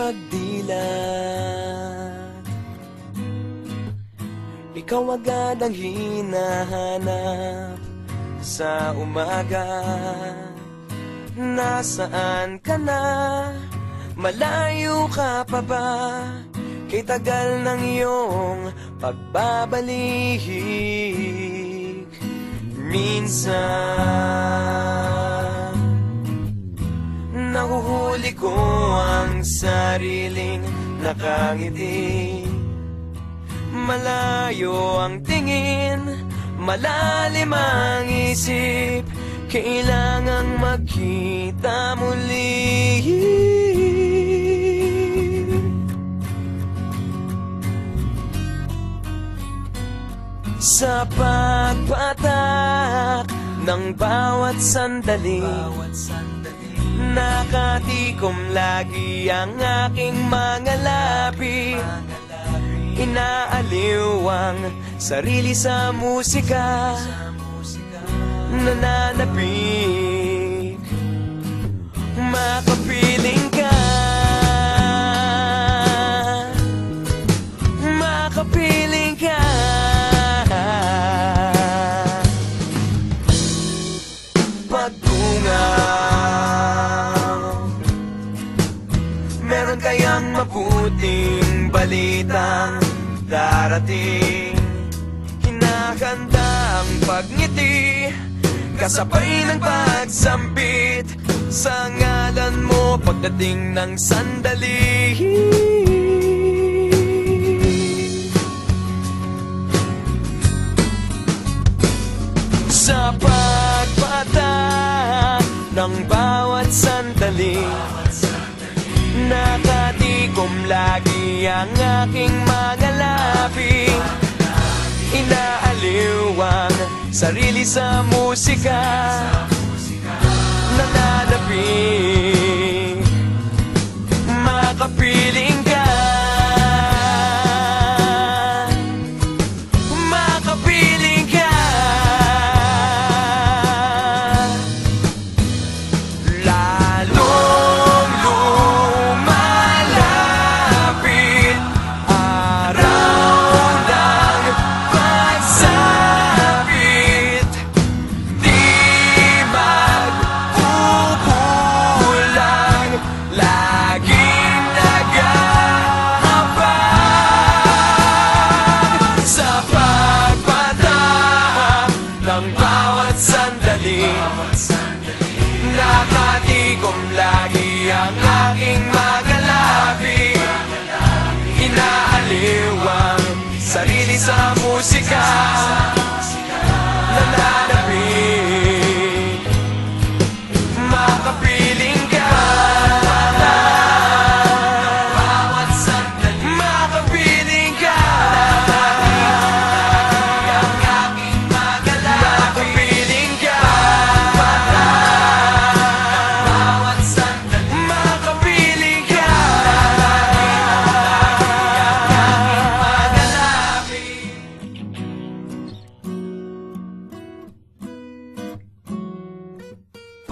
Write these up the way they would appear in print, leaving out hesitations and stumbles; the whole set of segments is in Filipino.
pagdilat. Ikaw agad ang hinahanap sa umaga. Nasaan ka na? Malayo ka pa ba? Kay tagal ng iyong pagbabalik. Minsan nahuhuli ko ang sariling nakangiti. Malayo ang tingin, malalim ang isip. Kailangang magkita muli. Sa pagpatak ng bawat sandali, nakatikom lagi ang aking mga labi. Inaaliw ang sarili sa musika, nananabik, makapiling ka, makapiling ka. Pagtungaw, meron kayang mabuting balitang darating. Hinahanda ang pagngiti, kasabay ng pagsampit sa ngalan mo pagdating ng sandali. Sa pagpatak ng bawat sandali, nakatikom lagi ang aking mga labi. Inaaliw ang sarili sa musika, nananabik, makapiling ka, makapiling ka. Lalong lumalapit araw ng pagsapit, di magkukulang, laging nag-aabang. Sa pagpatak ng bawat sandali, nakatikom lagi ang aking mga labi. Inaaliw ang sarili sa musika, nananabik, makapiling ka, makapiling ka. Makapiling ka, makapiling ka.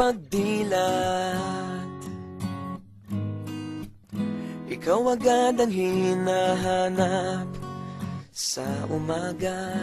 Pagdilat, ikaw agad ang hinahanap sa umaga.